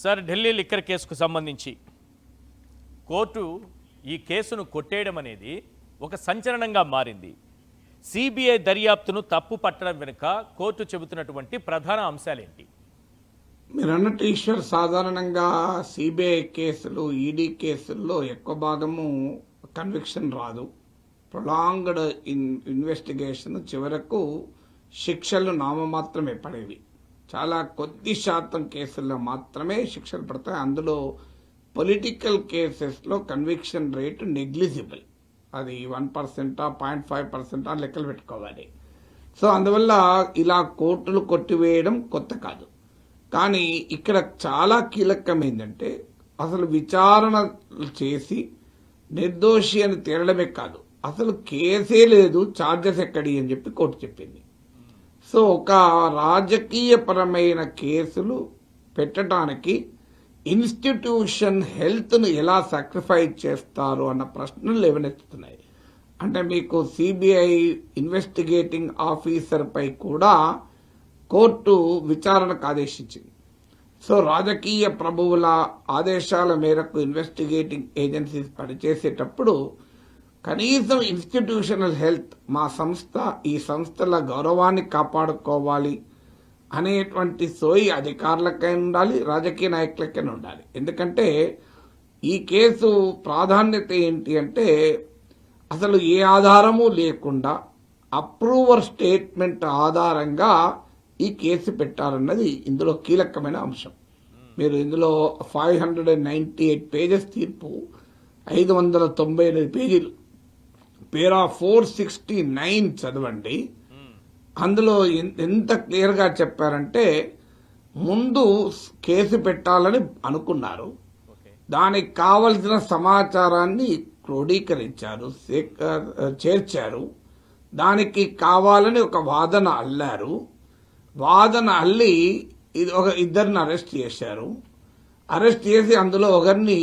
Sir, Delhi liquor కేసుకు సంబంధించి court ఈ కేసును కొట్టేయడం అనేది ఒక సంచలనంగా మారింది. సిబిఐ దర్యాప్తును తప్పు పట్టడం వెనుక కోర్టు చెబుతున్నటువంటి ప్రధాన అంశాలేంటి? మీరు అన్నట్టు ఈశ్వర్, సాధారణంగా సిబిఐ కేసులు, ఈడీ కేసుల్లో ఎక్కువ భాగము కన్విక్షన్ రాదు. ప్రొలాంగ్డ్ ఇన్వెస్టిగేషన్ చివరకు శిక్షలు నామమాత్రమే పడేవి. చాలా కొద్ది శాతం కేసుల్లో మాత్రమే శిక్షలు పడతాయి. అందులో పొలిటికల్ కేసెస్లో కన్విక్షన్ రేటు నెగ్లిజిబుల్. అది 1%, 0.5% లెక్కలు పెట్టుకోవాలి. సో అందువల్ల ఇలా కోర్టులు కొట్టివేయడం కొత్త కాదు. కానీ ఇక్కడ చాలా కీలకం ఏంటంటే, అసలు విచారణ చేసి నిర్దోషి అని తేలడమే కాదు, అసలు కేసే లేదు, ఛార్జెస్ ఎక్కడి అని చెప్పి కోర్టు చెప్పింది. సో ఒక రాజకీయపరమైన కేసులు పెట్టడానికి ఇన్స్టిట్యూషన్ హెల్త్ను ఎలా సాక్రిఫైస్ చేస్తారు అన్న ప్రశ్నలు లేవనెత్తుతున్నాయి. అంటే మీకు సిబిఐ ఇన్వెస్టిగేటింగ్ ఆఫీసర్ పై కూడా కోర్టు విచారణకు ఆదేశించింది. సో రాజకీయ ప్రభువుల ఆదేశాల మేరకు ఇన్వెస్టిగేటింగ్ ఏజెన్సీస్ పనిచేసేటప్పుడు కనీసం ఇన్స్టిట్యూషనల్ హెల్త్, మా సంస్థ ఈ సంస్థల గౌరవాన్ని కాపాడుకోవాలి అనేటువంటి సోయి అధికారులకైనా ఉండాలి, రాజకీయ నాయకులకైనా ఉండాలి. ఎందుకంటే ఈ కేసు ప్రాధాన్యత ఏంటి అంటే, అసలు ఏ ఆధారము లేకుండా అప్రూవర్ స్టేట్మెంట్ ఆధారంగా ఈ కేసు పెట్టారన్నది ఇందులో కీలకమైన అంశం. మీరు ఇందులో 598 పేజెస్ తీర్పు, 598 పేజీలు, పేరా 469 చదవండి. అందులో ఎంత క్లియర్గా చెప్పారంటే, ముందు కేసు పెట్టాలని అనుకున్నారు, దానికి కావలసిన సమాచారాన్ని క్రోడీకరించారు, చేర్చారు, దానికి కావాలని ఒక వాదన అల్లారు, వాదన అల్లి ఇద్దరిని అరెస్ట్ చేశారు, అరెస్ట్ చేసి అందులో ఒకరిని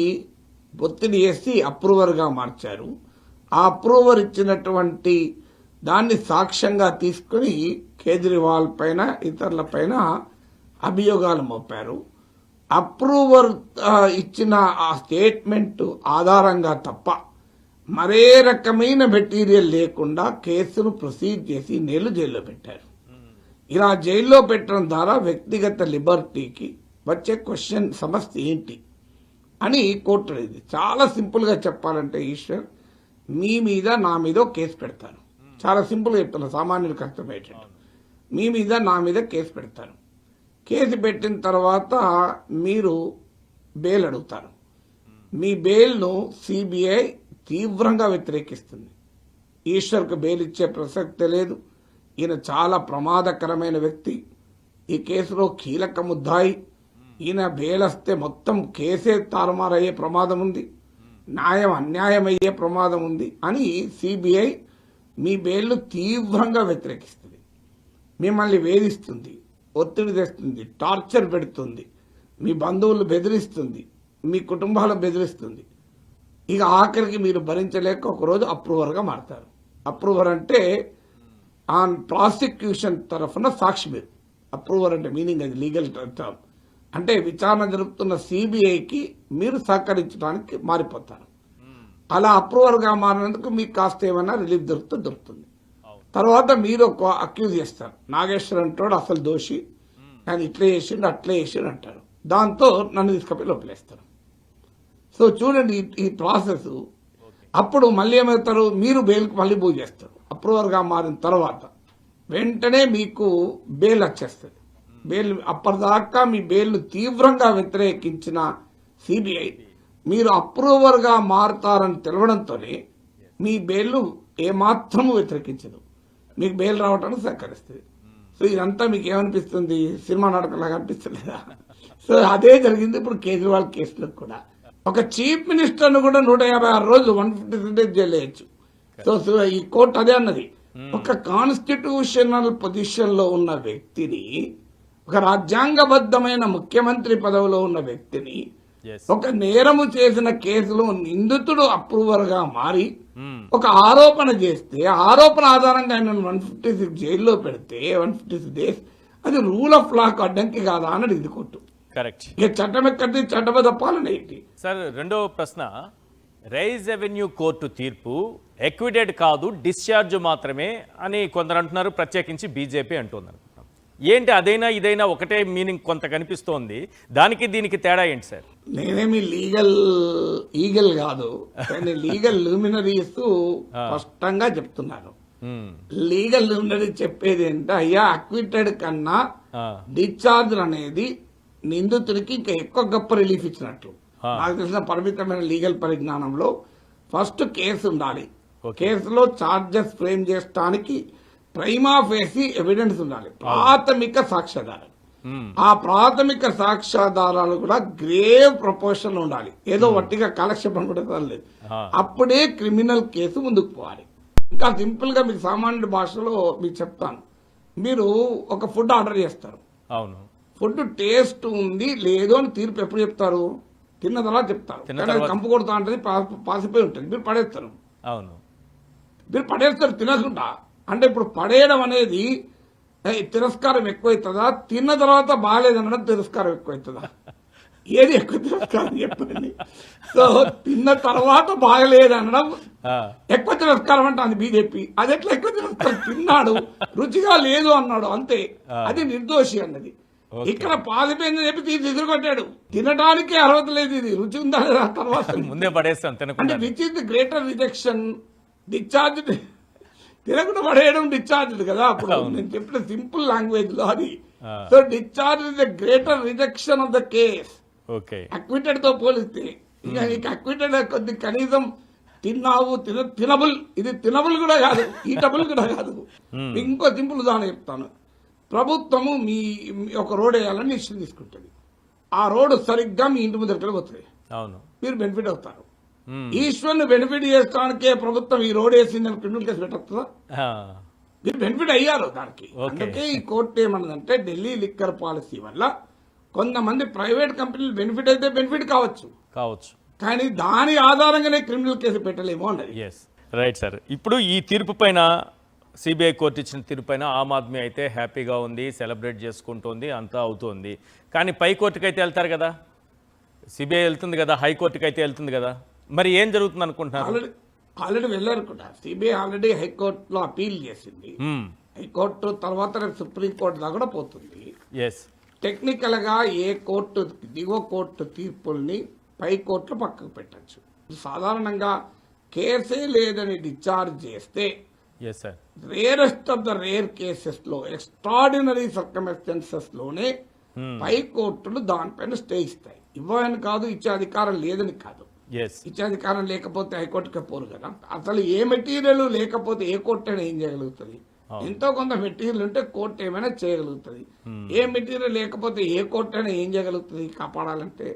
ఒత్తిడి చేసి అప్రూవర్గా మార్చారు. ఆ అప్రూవర్ ఇచ్చినటువంటి దాన్ని సాక్ష్యంగా తీసుకుని కేజ్రీవాల్ పైన ఇతరుల పైన అభియోగాలు మోపారు. అప్రూవర్ ఇచ్చిన ఆ స్టేట్మెంట్ ఆధారంగా తప్ప మరే రకమైన మెటీరియల్ లేకుండా కేసును ప్రొసీడ్ చేసి నెలలు జైల్లో పెట్టారు. ఇలా జైల్లో పెట్టడం ద్వారా వ్యక్తిగత లిబర్టీకి వచ్చే క్వశ్చన్ సమస్య ఏంటి అని కోర్టు అడిగింది. చాలా సింపుల్గా చెప్పాలంటే ఈశ్వర్, మీ మీద నా మీద కేసు పెడతారు. చాలా సింపుల్గా చెప్తాను, సామాన్యులకు అర్థమయ్యేటట్టు. మీ మీద నా మీద కేసు పెడతారు. కేసు పెట్టిన తర్వాత మీరు బెయిల్ అడుగుతారు. మీ బెయిల్ను సిబిఐ తీవ్రంగా వ్యతిరేకిస్తుంది. ఈశ్వర్కు బెయిల్ ఇచ్చే ప్రసక్తే లేదు, ఈయన చాలా ప్రమాదకరమైన వ్యక్తి, ఈ కేసులో కీలక ముద్దాయి, ఈయన బెయిల్ వస్తే మొత్తం కేసే తారుమారయ్యే ప్రమాదం ఉంది, న్యాయం అన్యాయం అయ్యే ప్రమాదం ఉంది అని సిబిఐ మీ బెయిల్ను తీవ్రంగా వ్యతిరేకిస్తుంది. మిమ్మల్ని వేధిస్తుంది, ఒత్తిడి తెస్తుంది, టార్చర్ పెడుతుంది, మీ బంధువులు బెదిరిస్తుంది, మీ కుటుంబాలను బెదిరిస్తుంది. ఇక ఆఖరికి మీరు భరించలేక ఒకరోజు అప్రూవర్గా మారతారు. అప్రూవర్ అంటే ఆన్ ప్రాసిక్యూషన్ తరఫున సాక్షి. మీరు అప్రూవర్ అంటే మీనింగ్ అది లీగల్ టర్మ్. అంటే విచారణ జరుపుతున్న సిబిఐకి మీరు సహకరించడానికి మారిపోతారు. అలా అప్రూవర్గా మారినందుకు మీకు కాస్త ఏమైనా రిలీఫ్ దొరుకుతుంది. తర్వాత మీరు ఒక అక్యూజ్ చేస్తారు, నాగేశ్వర్ అంటాడు అసలు దోషి, ఆయన ఇట్లా చేసిండు అట్లా చేసిండు అంటారు. దాంతో నన్ను తీసుకపోయి లోపలేస్తారు. సో చూడండి ఈ ప్రాసెస్. అప్పుడు మళ్ళీ ఏమవుతారు, మీరు బెయిల్కి మళ్ళీ మూవ్ చేస్తారు. అప్రూవర్గా మారిన తర్వాత వెంటనే మీకు బెయిల్ వచ్చేస్తుంది. బెయిల్ అప్పటిదాకా మీ బెయిల్ను తీవ్రంగా వ్యతిరేకించిన సిబిఐ మీరు అప్రూవర్గా మారుతారని తెలవడంతోనే మీ బెయిల్ ఏమాత్రము వ్యతిరేకించదు, మీకు బెయిల్ రావడానికి సహకరిస్తుంది. సో ఇదంతా మీకు ఏమనిపిస్తుంది, సినిమా నాటకంలాగా అనిపిస్తలేదా? సో అదే జరిగింది ఇప్పుడు కేజ్రీవాల్ కేసులో కూడా. ఒక చీఫ్ మినిస్టర్ను కూడా 156 రోజులు 153 days జైలు వేయచ్చు. సో ఈ కోర్టు అదే అన్నది, ఒక కాన్స్టిట్యూషనల్ పొజిషన్ లో ఉన్న వ్యక్తిని, ఒక రాజ్యాంగబద్ధమైన ముఖ్యమంత్రి పదవిలో ఉన్న వ్యక్తిని, ఒక నేరము చేసిన కేసులో నిందితుడు అప్రూవర్ గా మారి ఒక ఆరోపణ చేస్తే, ఆరోపణ ఆధారంగా ఆయన 156 జైల్లో పెడితే 156 days, అది రూల్ ఆఫ్ లాకు అడ్డంకి కాదా అని అడిగింది కోర్టు. కరెక్ట్. ఇక చట్టం ఎక్కడిది, చట్టబద్ధ పాలన ఏంటి? సార్ రెండో ప్రశ్న, రైజ్ అవెన్యూ కోర్టు తీర్పు ఎక్విడెడ్ కాదు డిశ్చార్జ్ మాత్రమే అని కొందరు అంటున్నారు, ప్రత్యేకించి బీజేపీ అంటుంది అనుకుంటున్నాం. ఏంటి అదైనా ఇదైనా ఒకటే మీనింగ్ కొంత కనిపిస్తోంది, దానికి దీనికి తేడా ఏంటి సార్? నేనేమి ఈగల్ కాదు, కానీ లీగల్ లూమినరీస్ స్పష్టంగా చెప్తున్నాను. లీగల్ లూమినరీ చెప్పేది ఏంటంటే, అయ్యా అక్విటెడ్ కన్నా డిశ్చార్జ్ అనేది నిందితుడికి ఇంకా ఎక్కువ గొప్ప రిలీఫ్ ఇచ్చినట్లు. నాకు తెలిసిన పరిమితమైన లీగల్ పరిజ్ఞానంలో ఫస్ట్ కేసు ఉండాలి. కేసులో చార్జెస్ ఫ్రేమ్ చేయడానికి ప్రైమా ఫేసి ఎవిడెన్స్ ఉండాలి, ప్రాథమిక సాక్ష్యాధారాలు. ఆ ప్రాథమిక సాక్ష్యాధారాలు కూడా గ్రేవ్ ప్రపోర్షన్ ఉండాలి, ఏదో వట్టిగా కాలక్షేపం కూడా లేదు. అప్పుడే క్రిమినల్ కేసు ముందుకు పోవాలి. ఇంకా సింపుల్ గా మీకు సామాన్య భాషలో మీకు చెప్తాను. మీరు ఒక ఫుడ్ ఆర్డర్ చేస్తారు, అవును, ఫుడ్ టేస్ట్ ఉంది లేదు అని తీర్పు ఎప్పుడు చెప్తారు? తిన్న తర్వాత చెప్తారు. కంపు కొడుతా ఉంటుంది, పాసిపోయి ఉంటుంది, మీరు పడేస్తారు. అవును, మీరు పడేస్తారు తినకుండా. అంటే ఇప్పుడు పడేయడం అనేది తిరస్కారం ఎక్కువైతుందా, తిన్న తర్వాత బాగాలేదనడం తిరస్కారం ఎక్కువైతుందా? ఏది ఎక్కువ తిరస్కారం చెప్పండి. సో తిన్న తర్వాత బాగలేదనడం ఎక్కువ తిరస్కారం అంటే అది బీజేపీ. అది ఎట్లా ఎక్కువ తిరస్కారం? తిన్నాడు, రుచిగా లేదు అన్నాడు, అంతే, అది నిర్దోషి అన్నది. ఇక్కడ పాలిపోయిందని చెప్పి తీసి ఎదురుకొట్టాడు. తినడానికి అర్హత లేదు, ఇది రుచి ఉందా తర్వాత ముందే పడేస్తాం. అంటే which is the greater rejection? Discharge తినకుండా పడేయడం డిశ్చార్జ్ కదా. అప్పుడు నేను చెప్పిన సింపుల్ లాంగ్వేజ్ లో అది. So discharge is the greater rejection of the case. Okay, acquitted తో పోలిస్తే ఇక నీకు అక్విటెడ్ కొద్ది కనీసం తిన్నావు, తినబుల్, ఇది తినబుల్ కూడా కాదు, ఈటబుల్ కూడా కాదు. ఇంకో సింపుల్ ఉదాహరణ చెప్తాను. ప్రభుత్వము మీ ఒక రోడ్ వేయాలని డిసిషన్ తీసుకుంటుంది. ఆ రోడ్డు సరిగ్గా మీ ఇంటి ముందరికి పోతుంది, అవును, మీరు బెనిఫిట్ అవుతారు. ఈశ్వర్ని బెనిఫిట్ చేసుకోవడానికే ప్రభుత్వం ఈ రోడ్ వేసిందని క్రిమినల్ కేసు పెట్టొస్తుందా? మీరు బెనిఫిట్ అయ్యారు దానికి. అందుకే ఈ కోర్టు ఏమన్నదంటే, ఢిల్లీ లిక్కర్ పాలసీ వల్ల కొంతమంది ప్రైవేట్ కంపెనీలు బెనిఫిట్ అయితే బెనిఫిట్ కావచ్చు, కానీ దాని ఆధారంగానే క్రిమినల్ కేసు పెట్టలేమో అన్నది. Right sir. ఇప్పుడు ఈ తీర్పు పైన, సిబిఐ కోర్టు ఇచ్చిన తీర్పు పైన ఆమ్ ఆద్మీ అయితే హ్యాపీగా ఉంది, సెలబ్రేట్ చేసుకుంటోంది, అంతా అవుతోంది. కానీ పై కోర్టుకి అయితే వెళ్తారు కదా, సిబిఐ వెళ్తుంది కదా, హైకోర్టుకి అయితే వెళ్తుంది కదా, మరి ఏం జరుగుతుంది అనుకుంటున్నారు? ఆల్రెడీ వెళ్ళారు కూడా. సిబిఐ ఆల్రెడీ హైకోర్టులో అపీల్ చేసింది. హైకోర్టు తర్వాత రేపు సుప్రీంకోర్టు దాకా కూడా పోతుంది. టెక్నికల్ గా ఏ కోర్టు దిగువ కోర్టు తీర్పుల్ని పై కోర్టులో పక్కకు పెట్టచ్చు. సాధారణంగా కేసే లేదని డిశ్చార్జ్ చేస్తే rarest of the rare cases లో, ఎక్స్ట్రాడినరీ సర్కమ్స్టాన్సెస్ లోనే పై కోర్టులు దానిపైన స్టే ఇస్తాయి. ఇవ్వని కాదు, ఇచ్చే అధికారం లేదని కాదు. ఇచ్చే అధికారం లేకపోతే హైకోర్టుకే పోరు కదా. అసలు ఏ మెటీరియల్ లేకపోతే ఏ కోర్టు అయినా ఏం చేయగలుగుతుంది? ఎంతో కొంత మెటీరియల్ ఉంటే కోర్టు ఏమైనా చేయగలుగుతుంది. ఏ మెటీరియల్ లేకపోతే ఏ కోర్టు అయినా ఏం చేయగలుగుతుంది కాపాడాలంటే?